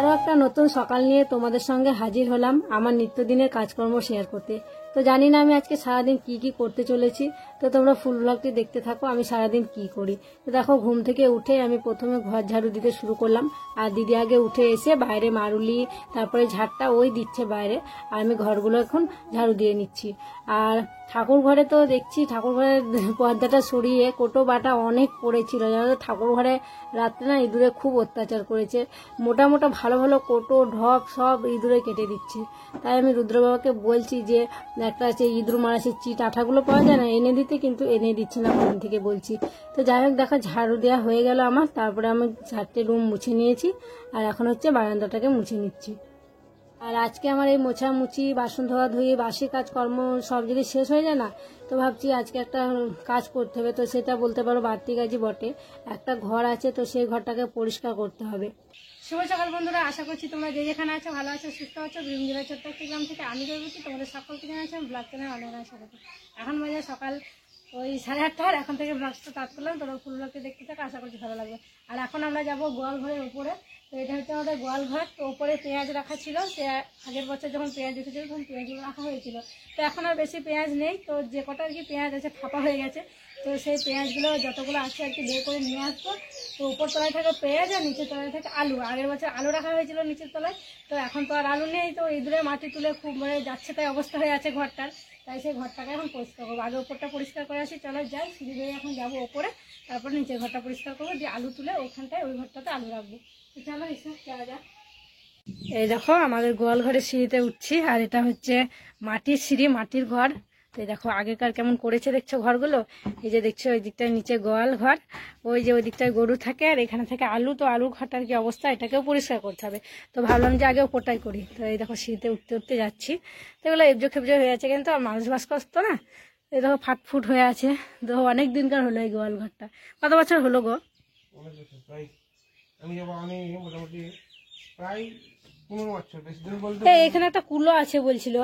আরও একটা নতুন সকাল নিয়ে তোমাদের সঙ্গে হাজির হলাম আমার নিত্যদিনের কাজকর্ম শেয়ার করতে। তো জানি না আমি আজকে সারাদিন কি কি করতে চলেছি, তো তোমরা ফুল ব্লগটি দেখতে থাকো আমি সারাদিন কি করি। তো দেখো, ঘুম থেকে উঠে আমি প্রথমে ঘর ঝাড়ু দিতে শুরু করলাম। আর দিদি আগে উঠে এসে বাইরে মারুলি তারপরে ঝাড়টা ওই দিচ্ছে বাইরে, আর আমি ঘরগুলো এখন ঝাড়ু দিয়ে নিচ্ছি। আর ঠাকুর ঘরে তো দেখছি ঠাকুর ঘরের পর্দাটা সরিয়ে কোটো বাটা অনেক পড়েছিল, জানো তো ঠাকুর ঘরে রাত্রে না ইঁদুরে খুব অত্যাচার করেছে। মোটা মোটা ভালো ভালো কোটো ঢক সব ইঁদুরে কেটে দিচ্ছে। তাই আমি রুদ্র বাবাকে বলছি যে একটা আছে ইঁদুর মারা সেই চিট আঠাগুলো পাওয়া যায় না, এনে দিতে, কিন্তু এনে দিচ্ছে না কোন থেকে বলছি। তো যাই হোক দেখো, ঝাড়ু দেওয়া হয়ে গেল আমার। তারপরে আমি 4টে রুম মুছে নিয়েছি, আর এখন হচ্ছে বারান্দাটাকে মুছে নিচ্ছি। আর আজকে আমার এই মোছামুছি বাসন ধোয়া ধুয়ে বাসি কাজকর্ম সব যদি শেষ হয়ে যায় না, তো ভাবছি আজকে একটা কাজ করতে হবে। তো সেটা বলতে পারো বাড়তি কাজই বটে। একটা ঘর আছে, তো সেই ঘরটাকে পরিষ্কার করতে হবে। শুভ সকাল বন্ধুরা, আশা করছি তোমরা যে যেখানে আছো ভালো আছো, সুস্থ আছো। বীরভূম জেলার ছোট্ট একটি গ্রাম থেকে আমি বলছি তোমাদের সকলকে জানাচ্ছি আমি ব্লগ চ্যানেল অনেক অনেক স্বাগত। এখন বাজে সকাল ওই 8:30, এখন থেকে ব্লগটা স্টার্ট করলাম। তোমরা ফুল ব্লগটি দেখতে থাকো, আশা করছি ভালো লাগবে। আর এখন আমরা যাবো গোয়াল ঘরের উপরে। তো এটা হচ্ছে আমাদের গোয়াল ঘর। তো উপরে পেঁয়াজ রাখা ছিল, সে আগের বছর যখন পেঁয়াজ উঠেছিল তখন পেঁয়াজগুলো রাখা হয়েছিল। তো এখন আর বেশি পেঁয়াজ নেই, তো যে কটা আর কি পেঁয়াজ আছে ফাঁপা হয়ে গেছে। তো সেই পেঁয়াজগুলো যতগুলো আছে আর কি বের করে নিয়ে আসবো। তো উপর তলায় থাকে পেঁয়াজ আর নিচের তলায় থাকে আলু। আগের বছর আলু রাখা হয়েছিল নিচের তলায়, তো এখন তো আর আলু নেই। তো ইঁদুরে মাটি তুলে খুব মানে যাচ্ছে তাই অবস্থা হয়ে আছে ঘরটার। তাই সেই ঘরটাকে এখন পরিষ্কার করবো। আগে উপরটা পরিষ্কার করে আসি, চলো যাই সিঁড়ি বেয়ে এখন যাবো ওপরে। তারপর নিচের ঘরটা পরিষ্কার করবো, দিয়ে আলু তুলে ওইখানটায় ওই ঘরটাতে আলু রাখবো। তো চলো এসে যাওয়া যাক। এই দেখো আমাদের গোয়াল ঘরের সিঁড়িতে উঠছি, আর এটা হচ্ছে মাটির সিঁড়ি, মাটির ঘর। তো এই দেখো আগেকার কেমন করেছে দেখছো ঘরগুলো। এই যে দেখছো ওই দিকটার নিচে গোয়াল ঘর, ওই যে ওই দিকটায় গরু থাকে, আর এখানে থেকে আলু। তো আলু ঘরটার কি অবস্থা, এটাকেও পরিষ্কার করতে হবে। তো ভাবলাম যে আগে ওপরটাই করি। তো এই দেখো সিঁড়িতে উঠতে উঠতে যাচ্ছি। তো এগুলো এবজো খেবজো হয়ে আছে, কিন্তু আর মানুষ বাস করতো না। এই দেখো ফাটফুট হয়ে আছে। তো অনেক দিনকার হলো এই গোয়াল ঘরটা। কত বছর হলো গো? এখানে একটা কুলো আছে বলছিল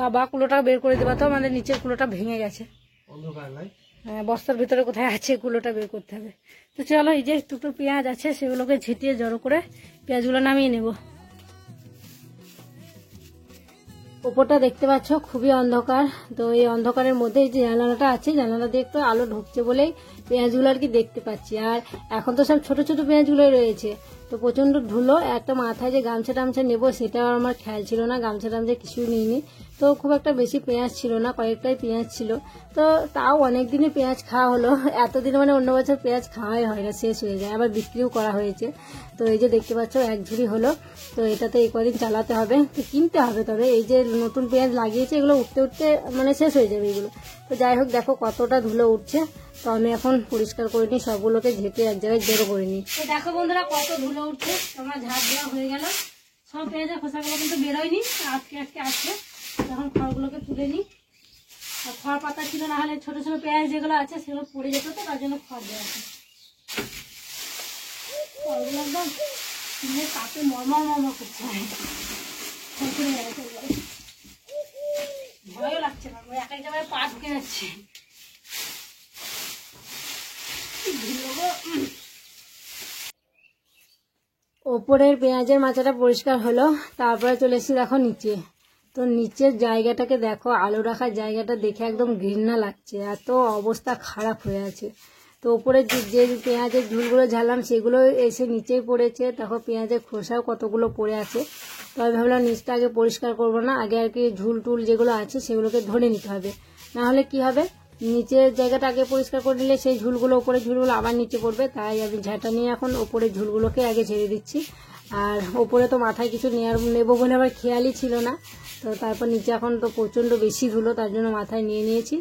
বাবা, কুলোটা বের করে দেবা তো, আমাদের নিচের কুলোটা ভেঙে গেছে। হ্যাঁ, বস্তার ভিতরে কোথায় আছে, কুলোটা বের করতে হবে। তো চলো, এই যে দুটো পেঁয়াজ আছে সেগুলোকে ঝেঁটিয়ে জড়ো করে পেঁয়াজগুলো নামিয়ে নেব। উপরটা দেখতে পাচ্ছ খুবই অন্ধকার। তো এই অন্ধকারের মধ্যে এই যে জানালাটা আছে, জানালা দিয়ে একটু আলো ঢুকছে বলেই পেঁয়াজগুলো আর কি দেখতে পাচ্ছি। আর এখন তো সব ছোট ছোট পেঁয়াজগুলোই রয়েছে। তো প্রচণ্ড ধুলো, একটা মাথায় যে গামছা টামছা নেবো সেটাও আমার খেয়াল ছিল না, গামছা টামছা কিছুই নিইনি। তো খুব একটা বেশি পেঁয়াজ ছিল না, কয়েকটাই পেঁয়াজ ছিল। তো তাও অনেক দিনই পেঁয়াজ খাওয়া হলো। এতদিন মানে অন্য বছর পেঁয়াজ খাওয়াই হয় না, শেষ হয়ে যায়, আবার বিক্রিও করা হয়েছে। তো এই যে দেখতে পাচ্ছ এক ঝুড়ি হলো। তো এটাতে এই কদিন চালাতে হবে, তো কিনতে হবে। তবে এই যে নতুন পেঁয়াজ লাগিয়েছে এগুলো উঠতে উঠতে মানে শেষ হয়ে যাবে এগুলো। তো যাই হোক দেখো কতটা ধুলো উঠছে। তো আমি এখন পরিষ্কার করে নিই, সবগুলোকে ঝেঁটে এক জায়গায় জড়ো করে নিই। তো দেখো বন্ধুরা কত ধুলো উঠছে, তোমরা ঝাড় দেওয়া হয়ে গেল। সব পেঁয়াজের খোসাগুলো কিন্তু বেরোয়নি, আজকে আজকে আছে। তখন খড়গুলোকে তুলে নিই। আর খড় পাতা ছিল, না হলে ছোট ছোট পেঁয়াজ যেগুলো আছে সেগুলো পড়ে যেত, তো তার জন্য খড় দেওয়া আছে। খড়গুলো একদম কাপে মরমর মরমর করতে হয়, ভয়ও লাগছে না, এক এক জায়গায় পা ঢুকে যাচ্ছে। ওপরের পেঁয়াজের মাচাটা পরিষ্কার হলো, তারপরে চলে এসেছি দেখো নিচে। তো নিচের জায়গাটাকে দেখো, আলু রাখার জায়গাটা দেখে একদম ঘৃণা লাগছে, এত অবস্থা খারাপ হয়ে আছে। তো ওপরে যে পেঁয়াজের ঝুলগুলো ঝাড়লাম সেগুলো এসে নিচেই পড়েছে। দেখো পেঁয়াজের খোসাও কতগুলো পড়ে আছে। তো আমি ভাবলাম নিচটা আগে পরিষ্কার করবো না, আগে আর কি ঝুল টুল যেগুলো আছে সেগুলোকে ধরে নিতে হবে। না হলে কি হবে, নিচের জায়গাটা আগে পরিষ্কার করে নিলে সেই ঝুলগুলো, ওপরে ঝুলগুলো আবার নিচে পড়বে। তাই আমি ঝাঁটা নিয়ে এখন ওপরে ঝুলগুলোকে আগে ছেড়ে দিচ্ছি। আর ওপরে তো মাথায় কিছু নেবো বলে আবার খেয়ালই ছিল না। তো তারপর নিচে এখন তো প্রচণ্ড বেশি ধুলো, তার জন্য মাথায় নিয়ে নিয়েছি।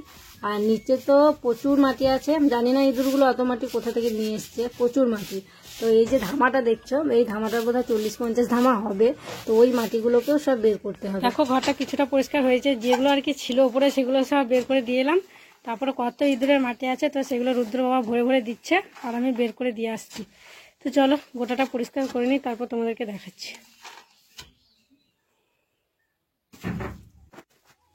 আর নিচে তো প্রচুর মাটি আছে, জানি না ইঁদুরগুলো অত মাটি কোথা থেকে নিয়ে এসছে, প্রচুর মাটি। তো এই যে ধামাটা দেখছো, এই ধামাটার বোধহয় 40-50 ধামা হবে। তো ওই মাটিগুলোকেও সব বের করতে হবে। দেখো ঘরটা কিছুটা পরিষ্কার হয়েছে, যেগুলো আর কি ছিল উপরে সেগুলো সব বের করে দিয়ে এলাম। তারপরে কত ইঁদুরের মাটি আছে, তো সেগুলো রুদ্র বাবা ভরে ভরে দিচ্ছে, আর আমি বের করে দিয়ে আসছি। তো চলো গোটাটা পরিষ্কার করে নিই, তারপর তোমাদেরকে দেখাচ্ছি।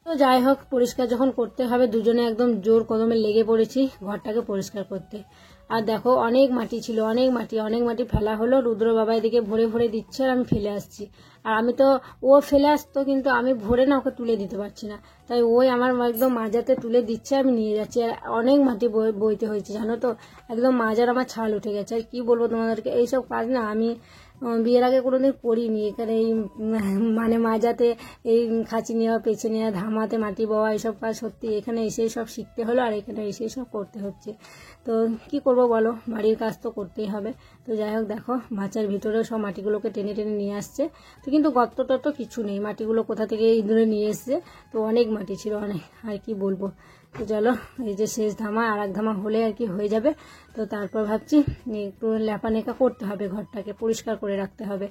তো যাই হোক, পরিষ্কার যখন করতে হবে, দুজনে একদম জোর কদমে লেগে পড়েছি ঘরটাকে পরিষ্কার করতে। আর দেখো অনেক মাটি ছিল, অনেক মাটি ফেলা হলো। রুদ্র বাবা এদিকে ভরে ভরে দিচ্ছে আর আমি ফেলে আসছি। আর আমি তো, ও ফেলে আসতো কিন্তু আমি ভরে না ওকে তুলে দিতে পারছি না, তাই ওই আমার একদম মাজাতে তুলে দিচ্ছে, আমি নিয়ে যাচ্ছি। আর অনেক মাটি বইতে হয়েছে জানো তো, একদম মাজার আমার ছাল উঠে গেছে। আর কি বলবো তোমাদেরকে, এইসব কাজ না আমি বিয়ের আগে কোনোদিন করিনি। এখানে এই মানে মাজাতে, এই খাঁচি নেওয়া, পেছে নেওয়া, ধামাতে মাটি বওয়া, এইসব কাজ সত্যি এখানে এসেই সব শিখতে হলো আর এখানে এসেই সব করতে হচ্ছে। তো কি করব বলো, বাড়ির কাজ তো করতেই হবে। তো যাই হোক দেখো মাচার ভিতরে সব মাটিগুলোকে টেনে টেনে নিয়ে আসছে। তো কিন্তু গর্ত টর্ত কিছু নেই, মাটিগুলো কোথা থেকে ইঁদুরে নিয়ে এসছে। তো অনেক মাটি ছিল, অনেক, আর কি বলবো। তো চলো এই যে শেষ ধামা, আর এক ধামা হলে আর কি হয়ে যাবে। তো তারপর ভাবছি একটু লেপানেকা করতে হবে, ঘরটাকে পরিষ্কার করে রাখতে হবে।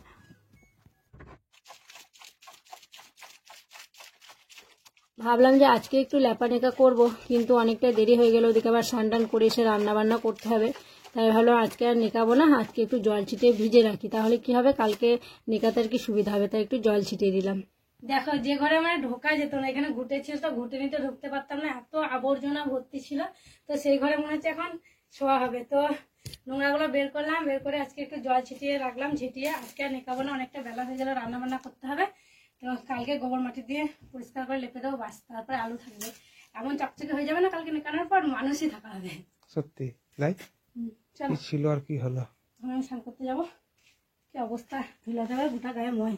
ভাবলাম যে আজকে একটু লেপানেকা করব, কিন্তু অনেকটা দেরি হয়ে গেল। ওদিকে আবার স্নান টান করে এসে রান্না বান্না করতে হবে। তাই ভাবলাম আজকে আর নেকাবো না, আজকে একটু জল ছিটিয়ে ভিজে রাখি, তাহলে কি হবে কালকে নেকাতে আর কি সুবিধা হবে। তাই একটু জল ছিটিয়ে দিলাম। দেখো যে ঘরে আমার ঢোকা যেত না, এখানে ঘুটে ছিল তো ঘুটে নিতে ঢুকতে পারতাম না, এত আবর্জনা ভর্তি ছিল। তো সেই ঘরে মনে হচ্ছে এখন শোয়া হবে। তো নোংরাগুলো বের করলাম, বের করে আজকে একটু জল ছিটিয়ে রাখলাম, ছিটিয়ে আজকে আর নেকাবো না, অনেকটা বেলা হয়ে গেল, রান্না বান্না করতে হবে। তো কালকে গোবর মাটি দিয়ে পরিষ্কার করে লেপে দেবো, বাস তারপরে আলু থাকবে। এমন চকচকে হয়ে যাবে না কালকে নেকানোর পর, মানুষই থাকা হবে সত্যি। তাই চলো ছিল আর কি হলো, আমি স্নান করতে যাবো। কি অবস্থা, ধুলা দেবে গোটা গায়ে ময়।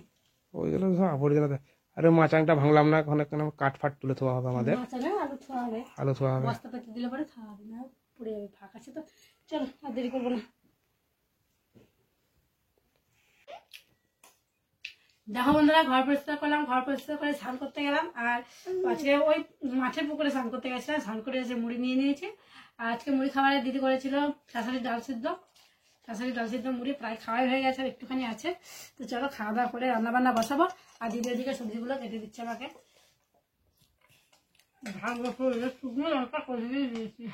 ওই জন্য সব আবর্জনা। আরে মাচাংটা ভাঙলাম না, ওখানে কাঠ ফাট তুলে থোয়া হবে আমাদের, আলু ছোঁয়া হবে, আলু থোয়া হবে। বস্তা পেতে দিলে পরে খাওয়া হবে না, পড়ে যাবে, ফাঁক আছে তো। চলো আর দেরি করবো না। দেখো বন্ধুরা, ঘর পরিষ্কার করলাম, ঘর পরিষ্কার করে স্নান করতে গেলাম। আর আজকে ওই মাছের পুকুরে স্নান করতে গেছিলাম, স্নান করে এসে মুড়ি নিয়ে নিয়েছি। আর আজকে মুড়ি খাবারে দিদি করেছিল শাশুড়ির ডাল সিদ্ধ, শাশুড়ির ডাল সিদ্ধ মুড়ি প্রায় খাওয়াই হয়ে গেছে, আর একটুখানি আছে। তো চলো খাওয়া দাওয়া করে রান্না বান্না বসাবো। আর দিদি ওদিকে সবজিগুলো কেটে দিচ্ছে আমাকে, ভালো করে শুকনো লঙ্কা করে দিয়েছি।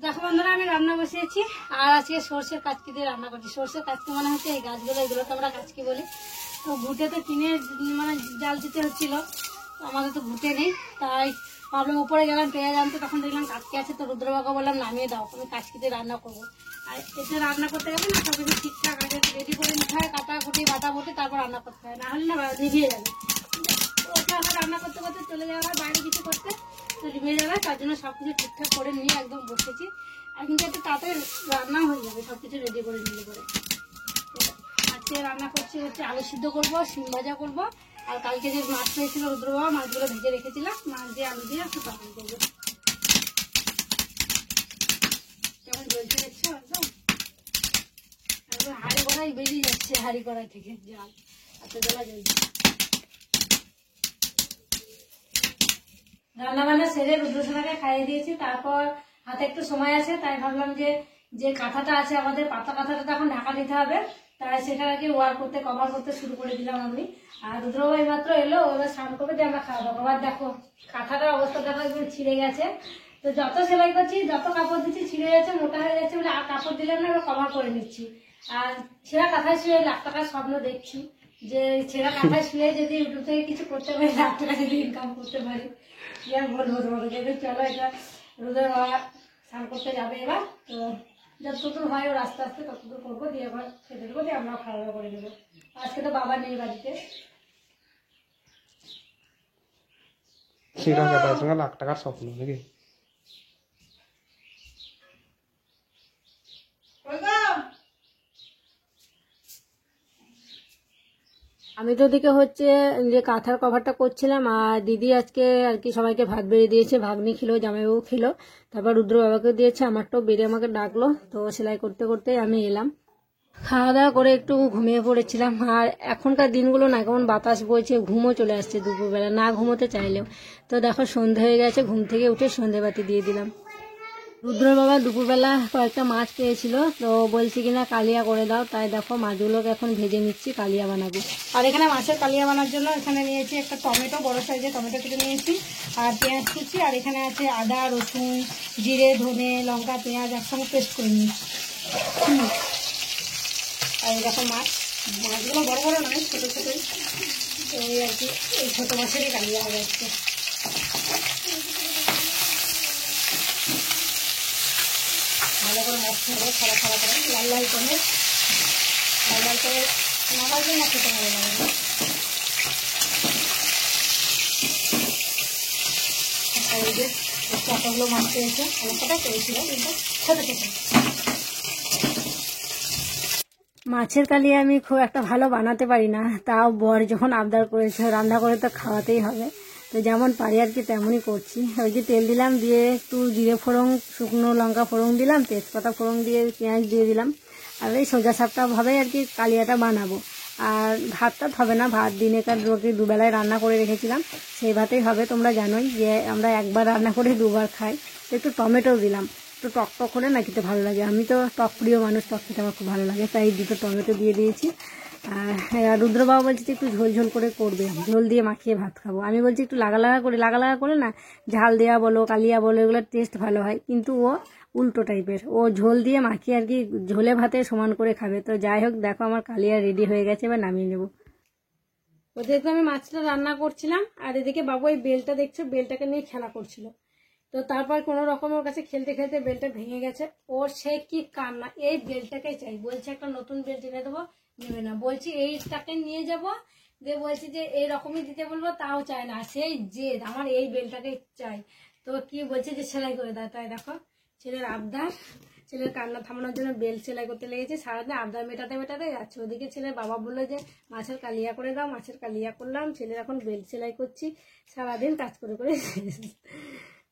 দেখো বন্ধুরা, আমি রান্না বসিয়েছি। আর আজকে সর্ষের কাচকি দিয়ে রান্না করছি। সর্ষের কাচকি মানে হচ্ছে এই গাছগুলো, এগুলো তো আমরা কাচকি বলি। তো ঘুটে তো কিনে মানে জাল দিতে হচ্ছিল, আমাদের তো ঘুটে নেই, তাই ভাবলাম উপরে গেলাম পেঁয়াজ আনতে, তখন দেখলাম কাচকি আছে। তো রুদ্রবাবুকে বললাম নামিয়ে দাও, আমি কাচকিতে রান্না করবো। আর এতে রান্না করতে গেলে না সব কিছু ঠিকঠাক আগে রেডি করে নিতে হয়, কাটাকুটি বাটা বটি, তারপর রান্না করতে হয়, না হলে না নিভিয়ে যাবে। ওকে আবার রান্না করতে করতে চলে যাওয়া হয় বাইরে কিছু করতে, তো নিভে যাবে। তার জন্য সবকিছু ঠিকঠাক করে নিয়ে একদম বসেছি। আর কিন্তু একটু তাড়াতাড়ি রান্না হয়ে যাবে সবকিছু রেডি করে নিলে পরে। আজকে রান্না করছি হচ্ছে আলু সিদ্ধ করবো, শিম ভাজা করবো। আর কালকে যে মাছ হয়েছিল রুদ্রবাবা, মাছগুলো ভেজে রেখেছিলাম, মাছ দিয়ে আলু দিয়ে একটু তরকারি করবো। কেমন জ্বলছে দেখছো, একদম একদম হাঁড়ি কড়াই বেরিয়ে যাচ্ছে, হাঁড়ি কড়াই থেকে জল এত জ্বলা জ্বলছে। রান্না বান্না সেরে রুদ্রসোনাকে খাইয়ে দিয়েছি। তারপর হাতে একটু সময় আছে, তাই ভাবলাম যে যে কাঁথাটা আছে আমাদের, পাতা কাঁথাটা তো এখন ঢাকা দিতে হবে, তাই সেটাকে ওয়ার করতে কভার করতে শুরু করে দিলাম আমি। আর রুদ্রবাবু মাত্র এলো, এবার স্নান করবে দিয়ে আমরা খাওয়া দাওয়া করবো। আর দেখো কাঁথাটার অবস্থা দেখো, একদম ছিঁড়ে গেছে। তো যত সেলাই করছি, যত কাপড় দিচ্ছি ছিঁড়ে যাচ্ছে, মোটা হয়ে যাচ্ছে বলে আর কাপড় দিলাম না, এবার কভার করে নিচ্ছি। আর ছেঁড়া কাঁথায় শুয়ে লাখ টাকার স্বপ্ন দেখছি, যে ছেঁড়া কাঁথায় শুয়ে যদি ইউটিউব থেকে কিছু করতে পারি, লাখ টাকা যদি ইনকাম করতে পারি। কি আর বলবো তোমাকে, চলো এটা রোদের বাবা স্নান করতে যাবে এবার। তো যতদূর হয় ওর আস্তে আস্তে ততদূর করবো, দিয়ে আবার খেতে দেবো, দিয়ে আমরাও খাওয়া দাওয়া করে দেবো। আজকে তো বাবা নেই বাড়িতে। ছিঁড়া কাটার সঙ্গে লাখ টাকার স্বপ্ন নাকি? আমি তো ওদিকে হচ্ছে যে কাঁথার কভারটা করছিলাম, আর দিদি আজকে আর কি সবাইকে ভাত বেড়ে দিয়েছে, ভাগ্নি খেলো, জামাইবাবু খেলো, তারপর রুদ্র বাবাকে দিয়েছে, আমারটাও বেড়ে আমাকে ডাকলো। তো সেলাই করতে করতে আমি এলাম, খাওয়া দাওয়া করে একটু ঘুমিয়ে পড়েছিলাম। আর এখনকার দিনগুলো না কেমন বাতাস বইছে, ঘুমও চলে আসছে দুপুরবেলা, না ঘুমোতে চাইলেও। তো দেখো সন্ধে হয়ে গেছে, ঘুম থেকে উঠে সন্ধেবাতি দিয়ে দিলাম। রুদ্র বাবা দুপুরবেলা কয়েকটা মাছ পেয়েছিল, তো বলছি কিনা কালিয়া করে দাও, তাই দেখো মাছগুলোকে এখন ভেজে নিচ্ছি, কালিয়া বানাবো। আর এখানে মাছের কালিয়া বানার জন্য এখানে নিয়েছি একটা টমেটো, বড় সাইজের টমেটো কেটে নিয়েছি, আর পেঁয়াজ কুচি, আর এখানে আছে আদা, রসুন, জিরে, ধনে, লঙ্কা, পেঁয়াজ একসঙ্গে পেস্ট করে নিয়েছি। আর দেখো মাছগুলো বড় বড় নয়, ছোটো ছোটোই, তো এই আর কি এই ছোটো মাছেরই কালিয়া হয়ে যাচ্ছে। ভালো করে মাছতে হবে, খাড়া খাড়া করে লাল লাল করে নামার জন্য খেতে ভালো লাগে। আর এই যে কতগুলো মাছ পেয়েছে, অনেকটা পেয়েছিল কিন্তু ছোট ছোট। মাছের কালিয়া আমি খুব একটা ভালো বানাতে পারি না, তাও বর যখন আবদার করেছে রান্না করে তো খাওয়াতেই হবে, তো যেমন পারি আর কি তেমনই করছি। ওই যে তেল দিলাম, দিয়ে একটু জিরে ফোড়ন, শুকনো লঙ্কা ফোড়ন দিলাম, তেজপাতা ফোড়ন দিয়ে পেঁয়াজ দিয়ে দিলাম। আর এই সোজা সাপটাভাবেই আর কি কালিয়াটা বানাবো। আর ভাতটা হবে না, ভাত দিনেকার রোটি দুবেলায় রান্না করে রেখেছিলাম, সেই ভাতেই হবে। তোমরা জানোই যে আমরা একবার রান্না করে দুবার খাই। একটু টমেটো দিলাম, একটু টক টক করে না খেতে ভালো লাগে, আমি তো টক প্রিয় মানুষ, টক খেতে আমার খুব ভালো লাগে, তাই দুটো টমেটো দিয়ে দিয়েছি। আর রুদ্রবাবু বলছে যে একটু ঝোল ঝোল করে করবে, ঝোল দিয়ে মাখিয়ে ভাত খাবো। আমি বলছি একটু লাগা লাগা করে না, ঝাল দেওয়া বলো কালিয়া বলো এগুলোর টেস্ট ভালো হয়, কিন্তু ও উল্টো টাইপের, ও ঝোল দিয়ে মাখিয়ে আর কি ঝোলে ভাতে সমান করে খাবে। তো যাই হোক, দেখো আমার কালিয়া রেডি হয়ে গেছে, এবার নামিয়ে নেবো। ওদেরকে আমি মাছটা রান্না করছিলাম, আর এদিকে বাবু এই বেলটা দেখছো, বেলটাকে নিয়ে খেলা করছিল। তো তারপর কোনো রকম ওর কাছে খেলতে খেলতে বেলটা ভেঙে গেছে, ওর সে কি কান্না, এই বেলটাকে চাই, বলছে একটা নতুন বেল্ট এনে দেবো, নেবে না, বলছি এইটাকে নিয়ে যাব, দিয়ে বলছি যে এইরকমই দিতে বলবো, তাও চায় না, সেই জেদ আমার এই বেলটাকে চাই। তো কি বলছে যে সেলাই করে দেয়, তাই দেখো ছেলের আবদার, ছেলের কান্না থামানোর জন্য বেল সেলাই করতে লেগেছে, সারাদিন আবদার মেটাতে মেটাতে যাচ্ছে। ওদিকে ছেলের বাবা বললো যে মাছের কালিয়া করে দাও, মাছের কালিয়া করলাম, ছেলের এখন বেল সেলাই করছি, সারাদিন কাজ করে করে।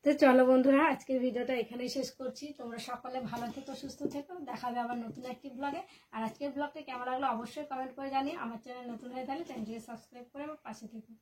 তো চলো বন্ধুরা, আজকের ভিডিওটা এখানেই শেষ করছি। তোমরা সকলে ভালো থেকো, সুস্থ থেকো, দেখা হবে আবার নতুন একটি ব্লগে। আর আজকের ব্লগটা কেমন লাগলো অবশ্যই কমেন্ট করে জানিয়ে, আমার চ্যানেল নতুন হয়ে থাকলে চ্যানেলটিকে সাবস্ক্রাইব করে আমার পাশে থেকো।